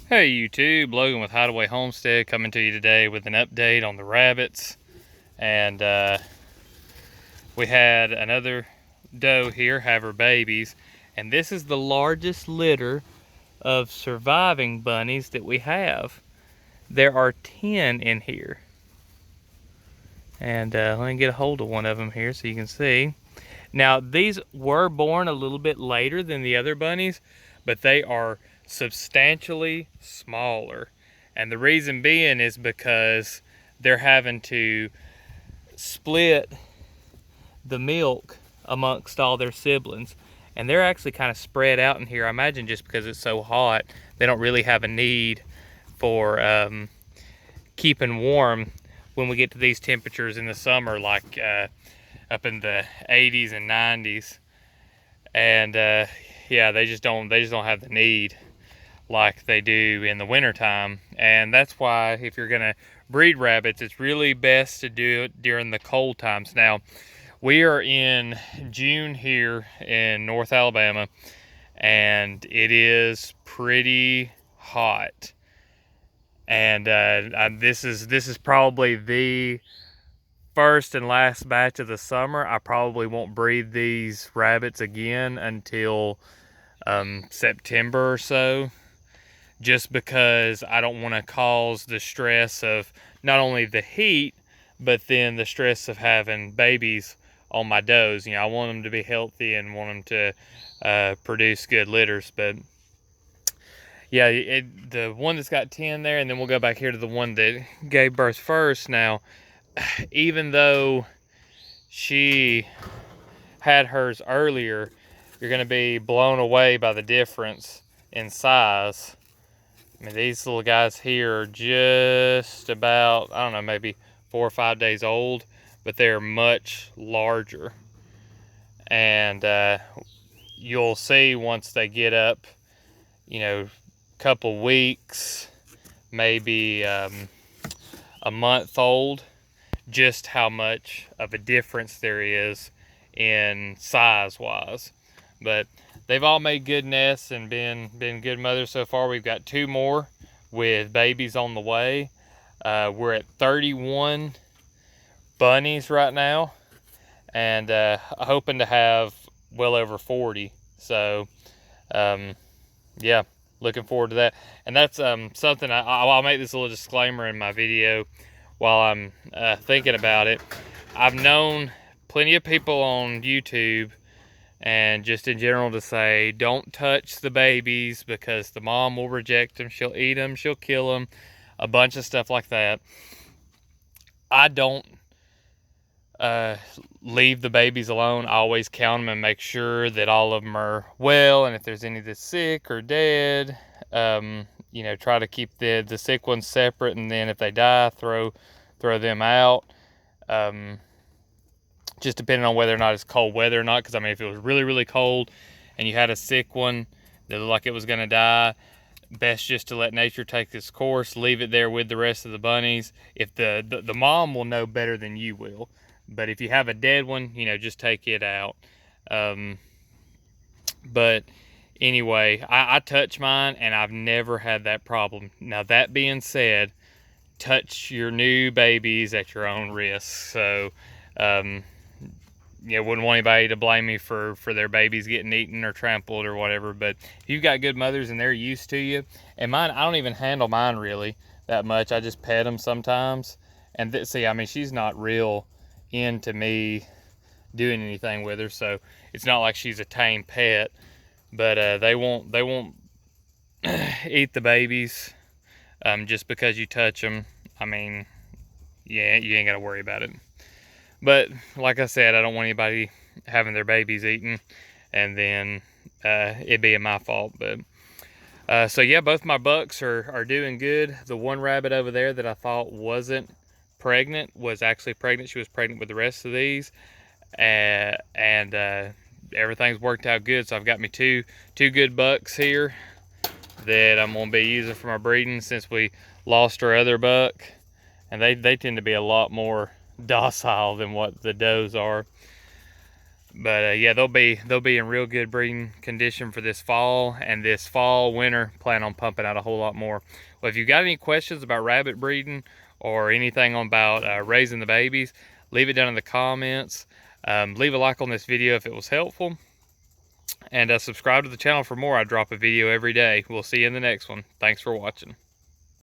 Hey YouTube, Logan with Hideaway Homestead coming to you today with an update on the rabbits. And we had another doe here have her babies. And this is the largest litter of surviving bunnies that we have. There are 10 in here. And let me get a hold of one of them here so you can see. Now these were born a little bit later than the other bunnies, but they are substantially smaller. And the reason being is because they're having to split the milk amongst all their siblings. And they're actually kind of spread out in here. I imagine just because it's so hot, they don't really have a need for keeping warm when we get to these temperatures in the summer, like up in the 80s and 90s. And yeah, they just don't have the need like they do in the wintertime. And that's why if you're gonna breed rabbits, it's really best to do it during the cold times. Now, we are in June here in North Alabama, and it is pretty hot. And this is probably the first and last batch of the summer. I probably won't breed these rabbits again until September or so, just because I don't want to cause the stress of not only the heat, but then the stress of having babies on my does. You know, I want them to be healthy and want them to produce good litters. But yeah, the one that's got 10 there, and then we'll go back here to the one that gave birth first. Now, even though she had hers earlier, you're going to be blown away by the difference in size. I mean, these little guys here are just about, I don't know, maybe 4 or 5 days old, but they're much larger. And you'll see once they get up, you know, couple weeks, maybe a month old, just how much of a difference there is in size wise. But they've all made good nests and been good mothers so far. We've got 2 more with babies on the way. We're at 31 bunnies right now, and hoping to have well over 40. So yeah, looking forward to that. And that's something I'll make this little disclaimer in my video while I'm thinking about it. I've known plenty of people on YouTube and just in general to say, don't touch the babies because the mom will reject them, she'll eat them, she'll kill them, a bunch of stuff like that. I don't leave the babies alone. I always count them and make sure that all of them are well, and if there's any that's sick or dead, you know, try to keep the sick ones separate, and then if they die, throw them out. Just depending on whether or not it's cold weather or not, because I mean, if it was really, really cold and you had a sick one that looked like it was going to die, best just to let nature take its course, leave it there with the rest of the bunnies. If the mom will know better than you will, but if you have a dead one, you know, just take it out. But anyway, I touch mine and I've never had that problem. Now, that being said, touch your new babies at your own risk. So you know, wouldn't want anybody to blame me for their babies getting eaten or trampled or whatever. But if you've got good mothers and they're used to you, and mine, I don't even handle mine really that much. I just pet them sometimes. And see, I mean, she's not real into me doing anything with her, so it's not like she's a tame pet. But they won't eat the babies just because you touch them. I mean, yeah, you ain't got to worry about it. But like I said, I don't want anybody having their babies eaten and then it being my fault. But so yeah, both my bucks are doing good. The one rabbit over there that I thought wasn't pregnant was actually pregnant. She was pregnant with the rest of these, and everything's worked out good. So I've got me two good bucks here that I'm gonna be using for my breeding since we lost our other buck, and they tend to be a lot more docile than what the does are. But yeah, they'll be in real good breeding condition for this fall, and this fall winter plan on pumping out a whole lot more. Well, if you've got any questions about rabbit breeding or anything about raising the babies, leave it down in the comments. Leave a like on this video if it was helpful, and subscribe to the channel for more. I drop a video every day. We'll see you in the next one. Thanks for watching.